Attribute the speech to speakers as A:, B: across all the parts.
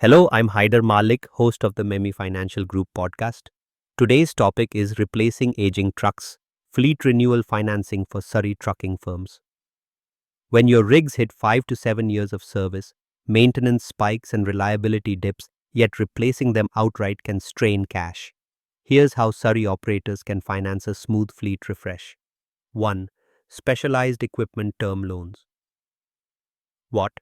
A: Hello, I'm Haider Malik, host of the Memi Financial Group podcast. Today's topic is replacing aging trucks, fleet renewal financing for Surrey trucking firms. When your rigs hit 5 to 7 years of service, maintenance spikes and reliability dips, yet replacing them outright can strain cash. Here's how Surrey operators can finance a smooth fleet refresh. 1. Specialized equipment term loans. What?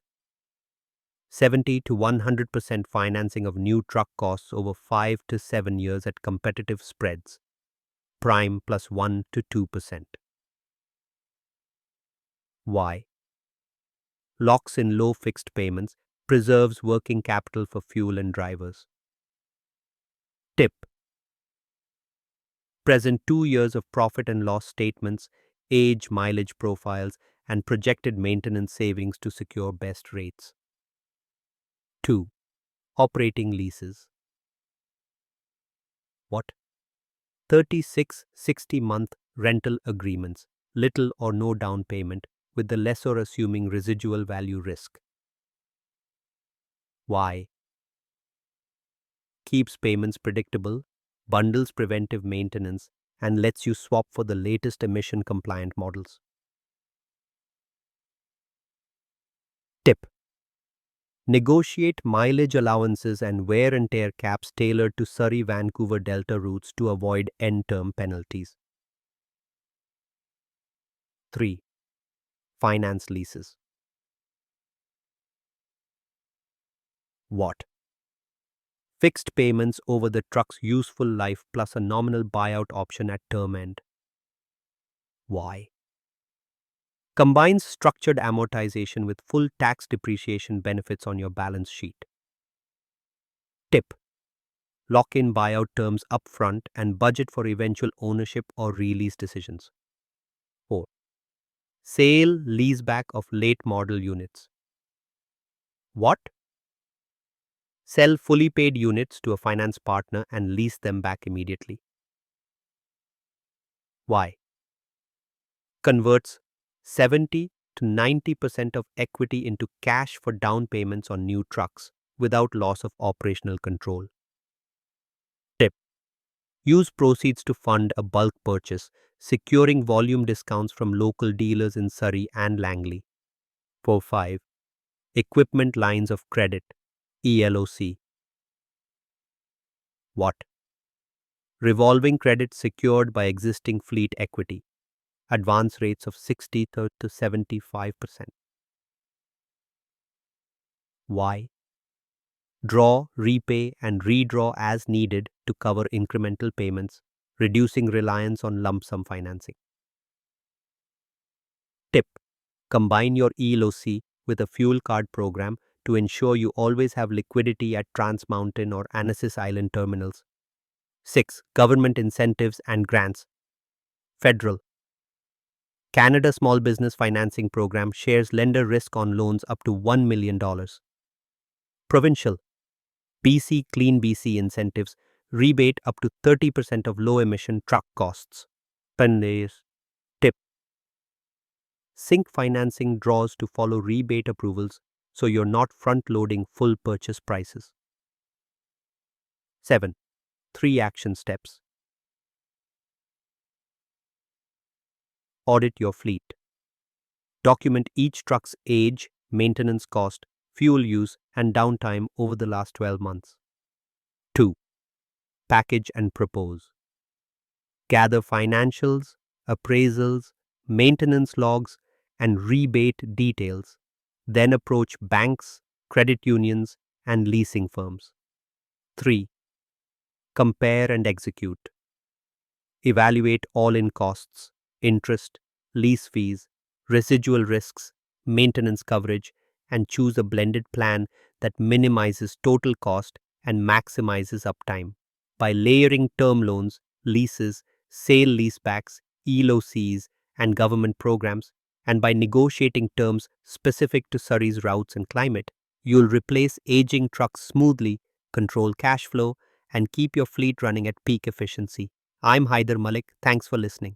A: 70 to 100% financing of new truck costs over 5 to 7 years at competitive spreads. Prime plus 1 to 2%. Why? Locks in low fixed payments, preserves working capital for fuel and drivers. Tip. Present 2 years of profit and loss statements, age mileage profiles, and projected maintenance savings to secure best rates. 2. Operating leases. What? 36-60-month rental agreements, little or no down payment, with the lessor assuming residual value risk. Why? Keeps payments predictable, bundles preventive maintenance, and lets you swap for the latest emission-compliant models. Tip. Negotiate mileage allowances and wear and tear caps tailored to Surrey-Vancouver Delta routes to avoid end-term penalties. 3. Finance leases. What? Fixed payments over the truck's useful life plus a nominal buyout option at term end. Why? Combines structured amortization with full tax depreciation benefits on your balance sheet. Tip. Lock in buyout terms upfront and budget for eventual ownership or release decisions. 4. Sale-Leaseback of late model units. What? Sell fully paid units to a finance partner and lease them back immediately. Why? Converts 70 to 90% of equity into cash for down payments on new trucks without loss of operational control. Tip. Use proceeds to fund a bulk purchase, securing volume discounts from local dealers in Surrey and Langley. 4-5. Equipment lines of credit, ELOC. What? Revolving credit secured by existing fleet equity. Advance rates of 60 to 75%. Why? Draw, repay, and redraw as needed to cover incremental payments, reducing reliance on lump sum financing. Tip. Combine your ELOC with a fuel card program to ensure you always have liquidity at Trans Mountain or Annacis Island terminals. 6. Government incentives and grants. Federal. Canada Small Business Financing Program shares lender risk on loans up to $1 million. Provincial. BC Clean BC incentives rebate up to 30% of low-emission truck costs. Pendays. Tip. Sync financing draws to follow rebate approvals so you're not front-loading full purchase prices. 7. 3 action steps. Audit your fleet. Document each truck's age, maintenance cost, fuel use, and downtime over the last 12 months. 2. Package and propose. Gather financials, appraisals, maintenance logs, and rebate details. Then approach banks, credit unions, and leasing firms. 3. Compare and execute. Evaluate all-in costs, interest, lease fees, residual risks, maintenance coverage, and choose a blended plan that minimizes total cost and maximizes uptime. By layering term loans, leases, sale-leasebacks, ELOCs, and government programs, and by negotiating terms specific to Surrey's routes and climate, you'll replace aging trucks smoothly, control cash flow, and keep your fleet running at peak efficiency. I'm Haider Malik. Thanks for listening.